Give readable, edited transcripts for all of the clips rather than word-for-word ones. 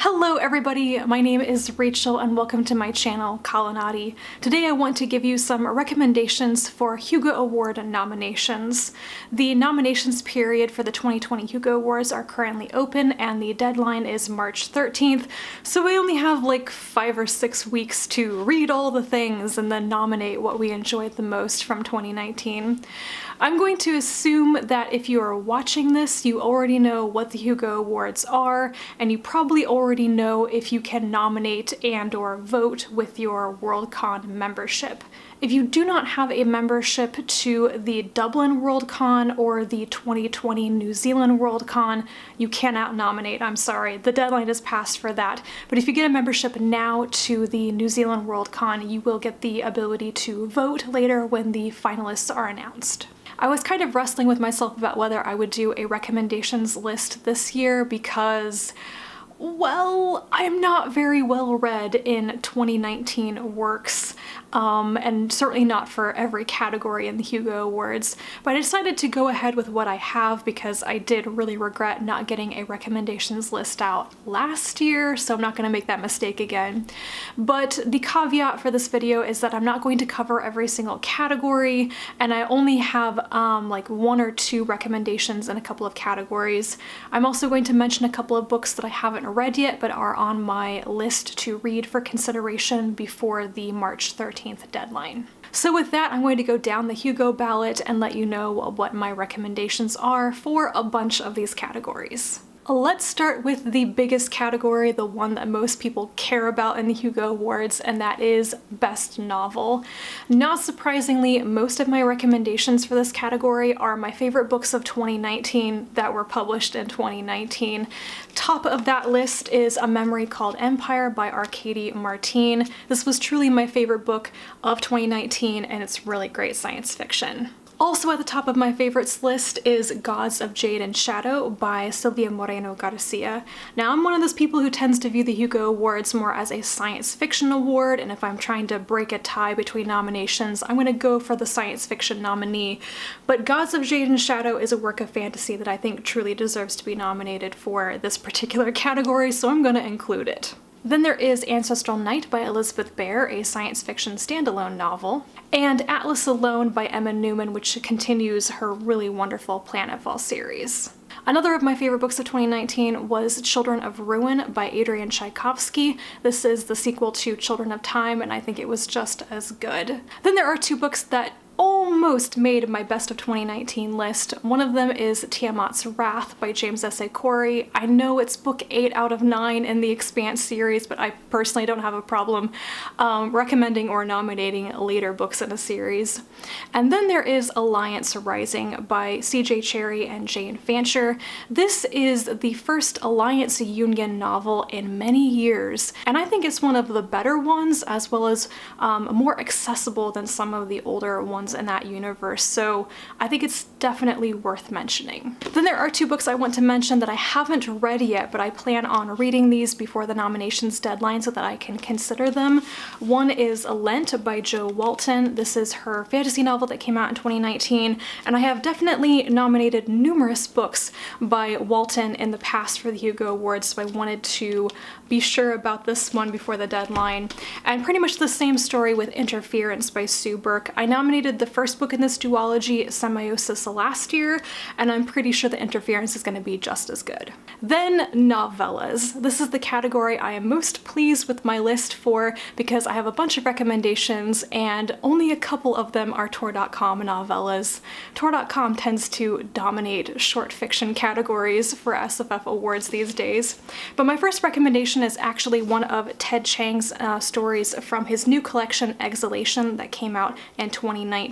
Hello everybody, my name is Rachel and welcome to my channel, Kalanati. Today I want to give you some recommendations for Hugo Award nominations. The nominations period for the 2020 Hugo Awards are currently open and the deadline is March 13th, so we only have like 5 or 6 weeks to read all the things and then nominate what we enjoyed the most from 2019. I'm going to assume that if you are watching this, you already know what the Hugo Awards are, and you probably already know if you can nominate and/or vote with your Worldcon membership. If you do not have a membership to the Dublin Worldcon or the 2020 New Zealand Worldcon, you cannot nominate. I'm sorry, the deadline is passed for that. But if you get a membership now to the New Zealand Worldcon, you will get the ability to vote later when the finalists are announced. I was kind of wrestling with myself about whether I would do a recommendations list this year because, well, I'm not very well read in 2019 works, and certainly not for every category in the Hugo Awards, but I decided to go ahead with what I have because I did really regret not getting a recommendations list out last year, so I'm not going to make that mistake again. But the caveat for this video is that I'm not going to cover every single category, and I only have like 1 or 2 recommendations in a couple of categories. I'm also going to mention a couple of books that I haven't read yet but are on my list to read for consideration before the March 13th deadline. So with that, I'm going to go down the Hugo ballot and let you know what my recommendations are for a bunch of these categories. Let's start with the biggest category, the one that most people care about in the Hugo Awards, and that is Best Novel. Not surprisingly, most of my recommendations for this category are my favorite books of 2019 that were published in 2019. Top of that list is A Memory Called Empire by Arkady Martine. This was truly my favorite book of 2019, and it's really great science fiction. Also at the top of my favorites list is Gods of Jade and Shadow by Silvia Moreno-Garcia. Now, I'm one of those people who tends to view the Hugo Awards more as a science fiction award, and if I'm trying to break a tie between nominations, I'm going to go for the science fiction nominee. But Gods of Jade and Shadow is a work of fantasy that I think truly deserves to be nominated for this particular category, so I'm going to include it. Then there is Ancestral Night by Elizabeth Bear, a science fiction standalone novel, and Atlas Alone by Emma Newman, which continues her really wonderful Planetfall series. Another of my favorite books of 2019 was Children of Ruin by Adrienne Tchaikovsky. This is the sequel to Children of Time, and I think it was just as good. Then there are 2 books that almost made my best of 2019 list. One of them is Tiamat's Wrath by James S.A. Corey. I know it's book 8 out of 9 in the Expanse series, but I personally don't have a problem recommending or nominating later books in a series. And then there is Alliance Rising by C.J. Cherryh and Jane Fancher. This is the first Alliance Union novel in many years, and I think it's one of the better ones, as well as more accessible than some of the older ones in that universe, so I think it's definitely worth mentioning. Then there are 2 books I want to mention that I haven't read yet, but I plan on reading these before the nominations deadline so that I can consider them. One is Lent by Jo Walton. This is her fantasy novel that came out in 2019, and I have definitely nominated numerous books by Walton in the past for the Hugo Awards, so I wanted to be sure about this one before the deadline. And pretty much the same story with Interference by Sue Burke. I nominated the first book in this duology, Semiosis, last year, and I'm pretty sure the Interference is going to be just as good. Then novellas. This is the category I am most pleased with my list for because I have a bunch of recommendations and only a couple of them are Tor.com novellas. Tor.com tends to dominate short fiction categories for SFF awards these days. But my first recommendation is actually one of Ted Chiang's stories from his new collection Exhalation that came out in 2019.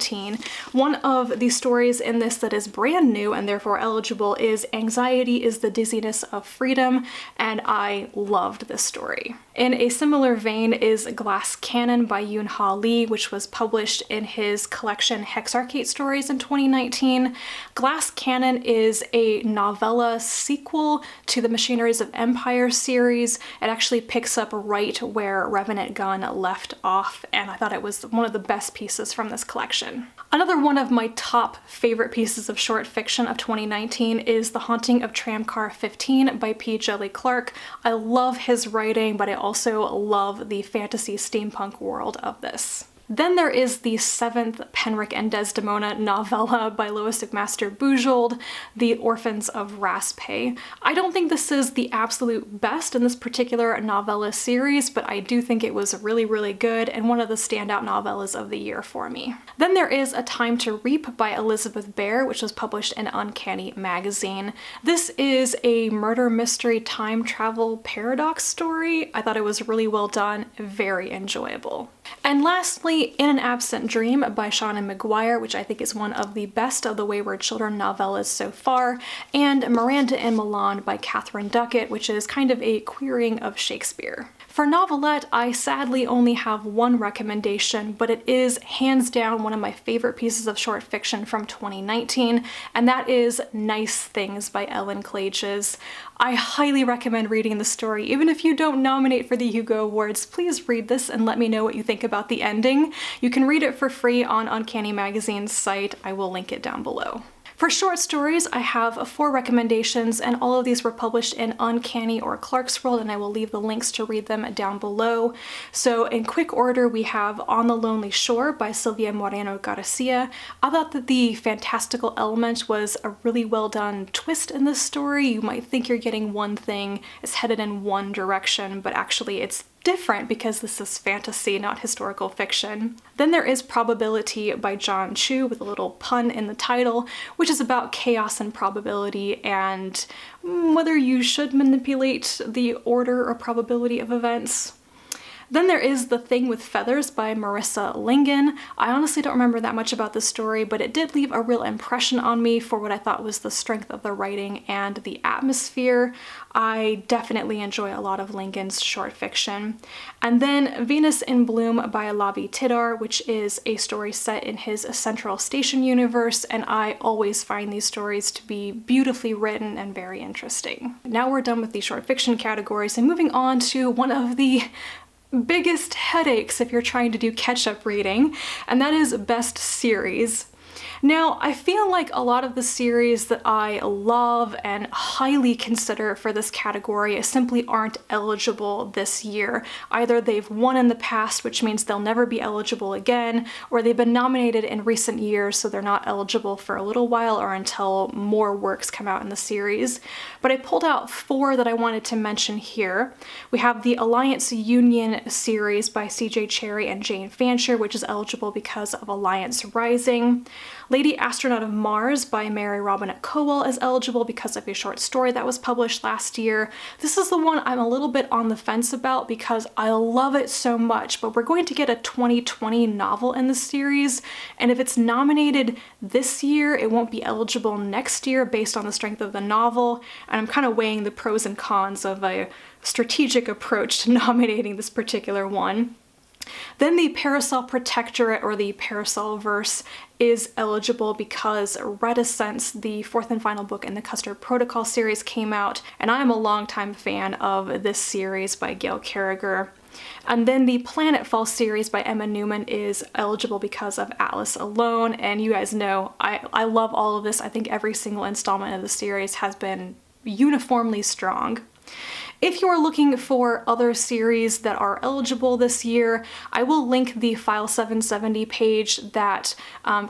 One of the stories in this that is brand new and therefore eligible is Anxiety is the Dizziness of Freedom, and I loved this story. In a similar vein is Glass Cannon by Yoon Ha Lee, which was published in his collection Hexarchate Stories in 2019. Glass Cannon is a novella sequel to the Machineries of Empire series. It actually picks up right where Revenant Gun left off, and I thought it was one of the best pieces from this collection. Another one of my top favorite pieces of short fiction of 2019 is The Haunting of Tramcar 15 by P. Djeli Clark. I love his writing, but I also love the fantasy steampunk world of this. Then there is the 7th Penric and Desdemona novella by Lois McMaster Bujold, The Orphans of Raspe. I don't think this is the absolute best in this particular novella series, but I do think it was really, really good and one of the standout novellas of the year for me. Then there is A Time to Reap by Elizabeth Bear, which was published in Uncanny Magazine. This is a murder mystery time travel paradox story. I thought it was really well done, very enjoyable. And lastly, In an Absent Dream by Seanan McGuire, which I think is one of the best of the Wayward Children novellas so far, and Miranda and Milan by Kathryn Duquette, which is kind of a queering of Shakespeare. For Novelette, I sadly only have one recommendation, but it is hands down one of my favorite pieces of short fiction from 2019, and that is Nice Things by Ellen Klages. I highly recommend reading the story. Even if you don't nominate for the Hugo Awards, please read this and let me know what you think about the ending. You can read it for free on Uncanny Magazine's site. I will link it down below. For short stories, I have 4 recommendations, and all of these were published in Uncanny or Clarkesworld, and I will leave the links to read them down below. So in quick order, we have On the Lonely Shore by Silvia Moreno-Garcia. I thought that the fantastical element was a really well done twist in this story. You might think you're getting one thing, it's headed in one direction, but actually it's different because this is fantasy, not historical fiction. Then there is Probabilitea by John Chu, with a little pun in the title, which is about chaos and probability and whether you should manipulate the order or probability of events. Then there is The Thing with Feathers by Marissa Lingen. I honestly don't remember that much about this story, but it did leave a real impression on me for what I thought was the strength of the writing and the atmosphere. I definitely enjoy a lot of Lingen's short fiction. And then Venus in Bloom by Lavie Tidhar, which is a story set in his Central Station universe, and I always find these stories to be beautifully written and very interesting. Now we're done with the short fiction categories and moving on to one of the biggest headaches if you're trying to do catch-up reading, and that is best series. Now, I feel like a lot of the series that I love and highly consider for this category simply aren't eligible this year. Either they've won in the past, which means they'll never be eligible again, or they've been nominated in recent years, so they're not eligible for a little while or until more works come out in the series. But I pulled out 4 that I wanted to mention here. We have the Alliance Union series by C.J. Cherryh and Jane Fancher, which is eligible because of Alliance Rising. Lady Astronaut of Mars by Mary Robinette Kowal is eligible because of a short story that was published last year. This is the one I'm a little bit on the fence about because I love it so much, but we're going to get a 2020 novel in the series, and if it's nominated this year, it won't be eligible next year based on the strength of the novel, and I'm kind of weighing the pros and cons of a strategic approach to nominating this particular one. Then the Parasol Protectorate, or the Parasol Verse, is eligible because Reticence, the 4th and final book in the Custard Protocol series, came out, and I'm a longtime fan of this series by Gail Carriger. And then the Planetfall series by Emma Newman is eligible because of Atlas Alone, and you guys know I love all of this. I think every single installment of the series has been uniformly strong. If you are looking for other series that are eligible this year, I will link the File 770 page that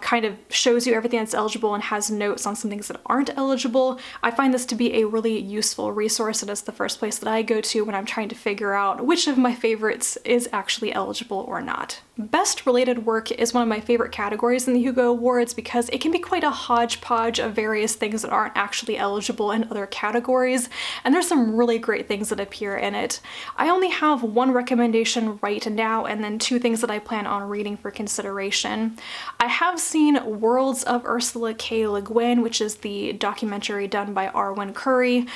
kind of shows you everything that's eligible and has notes on some things that aren't eligible. I find this to be a really useful resource, and it's the first place that I go to when I'm trying to figure out which of my favorites is actually eligible or not. Best related work is one of my favorite categories in the Hugo Awards because it can be quite a hodgepodge of various things that aren't actually eligible in other categories, and there's some really great things that appear in it. I only have 1 recommendation right now and then 2 things that I plan on reading for consideration. I have seen Worlds of Ursula K. Le Guin, which is the documentary done by Arwen Curry.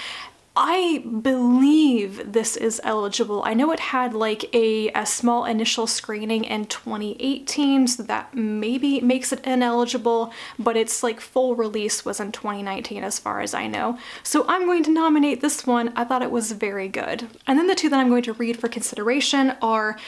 I believe this is eligible. I know it had like a small initial screening in 2018, so that maybe makes it ineligible, but its like full release was in 2019 as far as I know. So I'm going to nominate this one. I thought it was very good. And then the two that I'm going to read for consideration are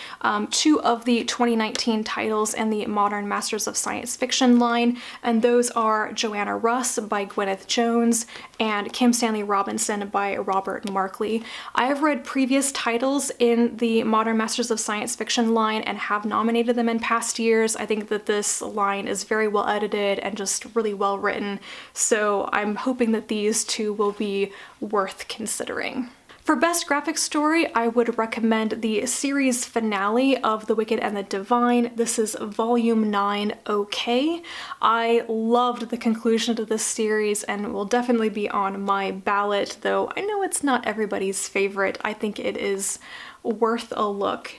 two of the 2019 titles in the Modern Masters of Science Fiction line, and those are Joanna Russ by Gwyneth Jones and Kim Stanley Robinson by Robert Markley. I have read previous titles in the Modern Masters of Science Fiction line and have nominated them in past years. I think that this line is very well edited and just really well written, so I'm hoping that these two will be worth considering. For Best Graphic Story, I would recommend the series finale of The Wicked and the Divine. This is Volume 9, OK. I loved the conclusion to this series and will definitely be on my ballot, though I know it's not everybody's favorite. I think it is worth a look.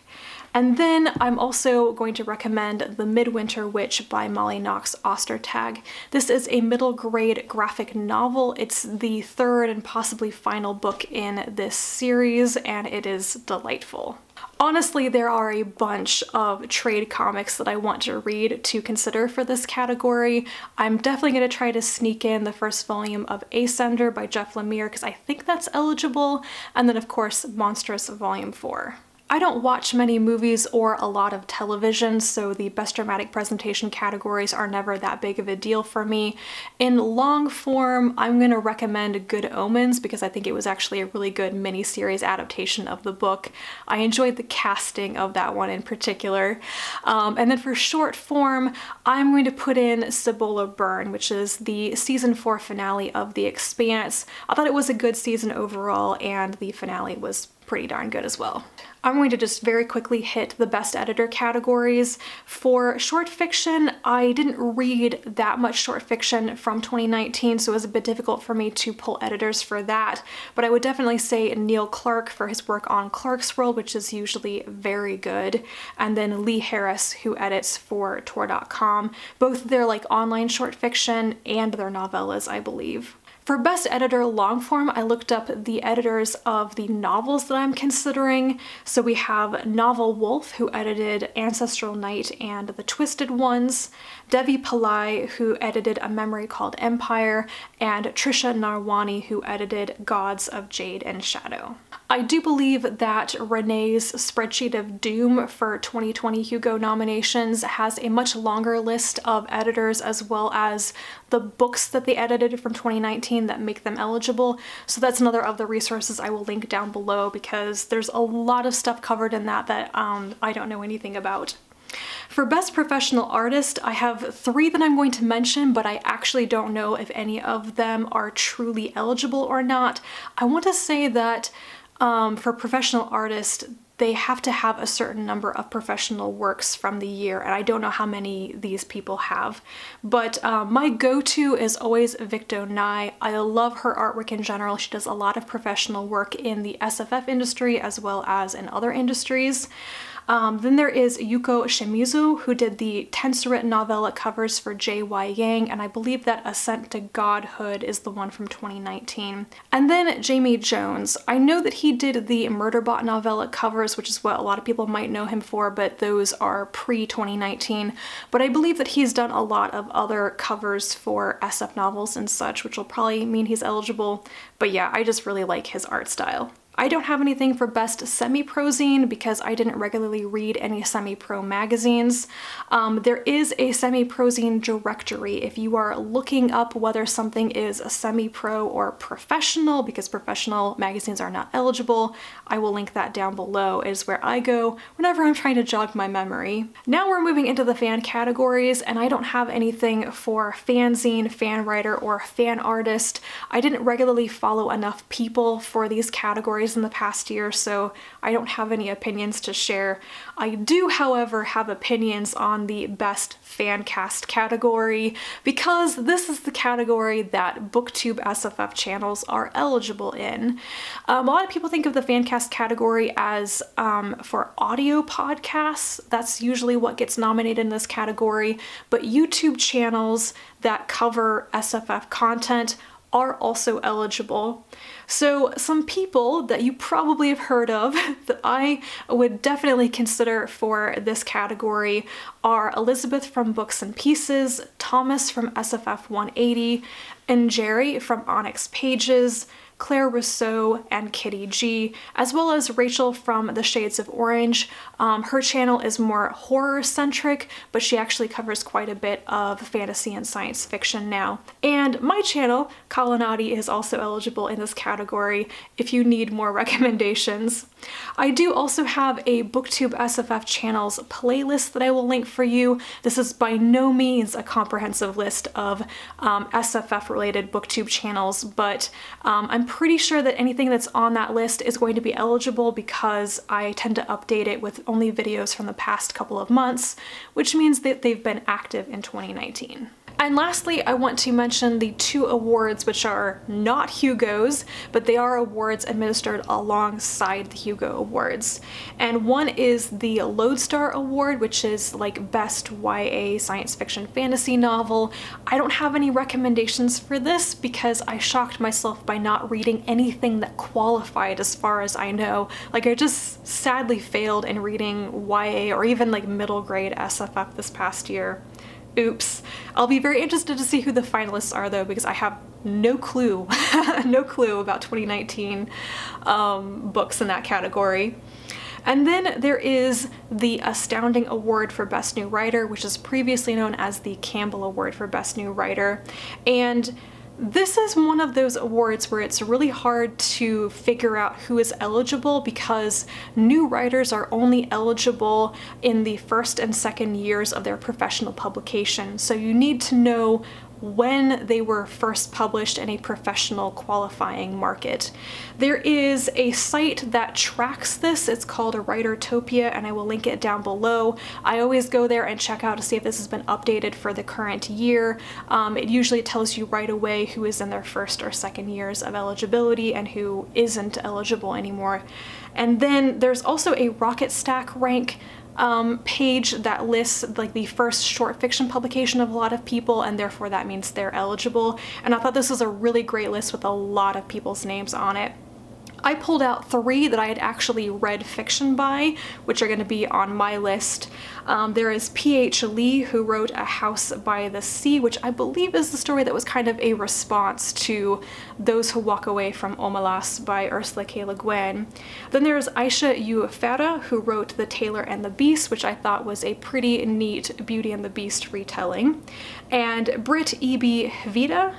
And then I'm also going to recommend The Midwinter Witch by Molly Knox Ostertag. This is a middle grade graphic novel. It's the third and possibly final book in this series, and it is delightful. Honestly, there are a bunch of trade comics that I want to read to consider for this category. I'm definitely going to try to sneak in the first volume of Ascender by Jeff Lemire because I think that's eligible, and then of course Monstrous Volume 4. I don't watch many movies or a lot of television, so the Best Dramatic Presentation categories are never that big of a deal for me. In long form, I'm going to recommend Good Omens because I think it was actually a really good miniseries adaptation of the book. I enjoyed the casting of that one in particular. And then for short form, I'm going to put in Cibola Burn, which is the season 4 finale of The Expanse. I thought it was a good season overall, and the finale was pretty darn good as well. I'm going to just very quickly hit the Best Editor categories. For short fiction, I didn't read that much short fiction from 2019, so it was a bit difficult for me to pull editors for that, but I would definitely say Neil Clark for his work on Clark's World, which is usually very good, and then Lee Harris, who edits for Tor.com, both their like online short fiction and their novellas, I believe. For Best Editor Longform, I looked up the editors of the novels that I'm considering. So we have Novel Wolf, who edited Ancestral Night and The Twisted Ones, Devi Pillai, who edited A Memory Called Empire, and Trisha Narwani, who edited Gods of Jade and Shadow. I do believe that Renee's Spreadsheet of Doom for 2020 Hugo nominations has a much longer list of editors as well as the books that they edited from 2019 that make them eligible. So that's another of the resources I will link down below because there's a lot of stuff covered in that I don't know anything about. For Best Professional Artist, I have 3 that I'm going to mention, but I actually don't know if any of them are truly eligible or not. I want to say that for Professional Artist, they have to have a certain number of professional works from the year, and I don't know how many these people have. But my go-to is always Victo Nye. I love her artwork in general. She does a lot of professional work in the SFF industry as well as in other industries. Then there is Yuko Shimizu, who did the Tensorit novella covers for J.Y. Yang, and I believe that Ascent to Godhood is the one from 2019. And then Jamie Jones. I know that he did the Murderbot novella covers, which is what a lot of people might know him for, but those are pre-2019. But I believe that he's done a lot of other covers for SF novels and such, which will probably mean he's eligible. But yeah, I just really like his art style. I don't have anything for Best Semi-Prozine because I didn't regularly read any semi-pro magazines. There is a semi-prozine directory if you are looking up whether something is a semi-pro or professional, because professional magazines are not eligible. I will link that down below. It is where I go whenever I'm trying to jog my memory. Now we're moving into the fan categories, and I don't have anything for fanzine, fan writer, or fan artist. I didn't regularly follow enough people for these categories in the past year, so I don't have any opinions to share. I do, however, have opinions on the Best Fancast category because this is the category that BookTube SFF channels are eligible in. A lot of people think of the Fancast category as for audio podcasts. That's usually what gets nominated in this category, but YouTube channels that cover SFF content are also eligible. So some people that you probably have heard of that I would definitely consider for this category are Elizabeth from Books and Pieces, Thomas from SFF 180, and Cherryh from Onyx Pages, Claire Rousseau, and Kitty G, as well as Rachel from The Shades of Orange. Her channel is more horror-centric, but she actually covers quite a bit of fantasy and science fiction now. And my channel, Kalanati, is also eligible in this category if you need more recommendations. I do also have a BookTube SFF channels playlist that I will link for you. This is by no means a comprehensive list of SFF-related BookTube channels, but I'm pretty sure that anything that's on that list is going to be eligible because I tend to update it with only videos from the past couple of months, which means that they've been active in 2019. And lastly, I want to mention the 2 awards which are not Hugos, but they are awards administered alongside the Hugo Awards. And one is the Lodestar Award, which is like Best YA Science Fiction Fantasy Novel. I don't have any recommendations for this because I shocked myself by not reading anything that qualified as far as I know. Like, I just sadly failed in reading YA or even like middle grade SFF this past year. Oops. I'll be very interested to see who the finalists are though, because I have no clue, no clue about 2019 books in that category. And then there is the Astounding Award for Best New Writer, which is previously known as the Campbell Award for Best New Writer. And this is one of those awards where it's really hard to figure out who is eligible because new writers are only eligible in the first and second years of their professional publication. So you need to know when they were first published in a professional qualifying market. There is a site that tracks this. It's called Writertopia, and I will link it down below. I always go there and check out to see if this has been updated for the current year. It usually tells you right away who is in their first or second years of eligibility and who isn't eligible anymore. And then there's also a Rocket Stack rank page that lists like the first short fiction publication of a lot of people, and therefore that means they're eligible. And I thought this was a really great list with a lot of people's names on it. I pulled out 3 that I had actually read fiction by, which are going to be on my list. There is P.H. Lee, who wrote A House by the Sea, which I believe is the story that was kind of a response to Those Who Walk Away from Omelas by Ursula K. Le Guin. Then there's Aisha Uefera, who wrote The Tailor and the Beast, which I thought was a pretty neat Beauty and the Beast retelling. And Britt E.B. Vida,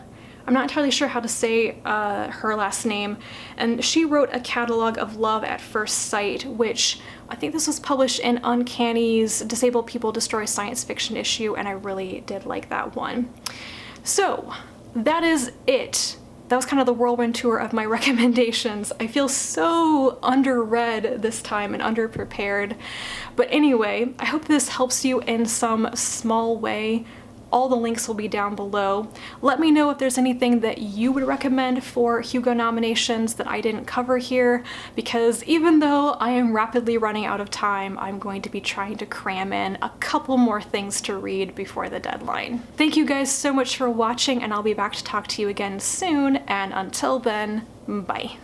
I'm not entirely sure how to say her last name, and she wrote A Catalog of Love at First Sight, which I think this was published in Uncanny's Disabled People Destroy Science Fiction issue, and I really did like that one. So that is it. That was kind of the whirlwind tour of my recommendations. I feel so underread this time and underprepared. But anyway, I hope this helps you in some small way. All the links will be down below. Let me know if there's anything that you would recommend for Hugo nominations that I didn't cover here, because even though I am rapidly running out of time, I'm going to be trying to cram in a couple more things to read before the deadline. Thank you guys so much for watching, and I'll be back to talk to you again soon, and until then, bye.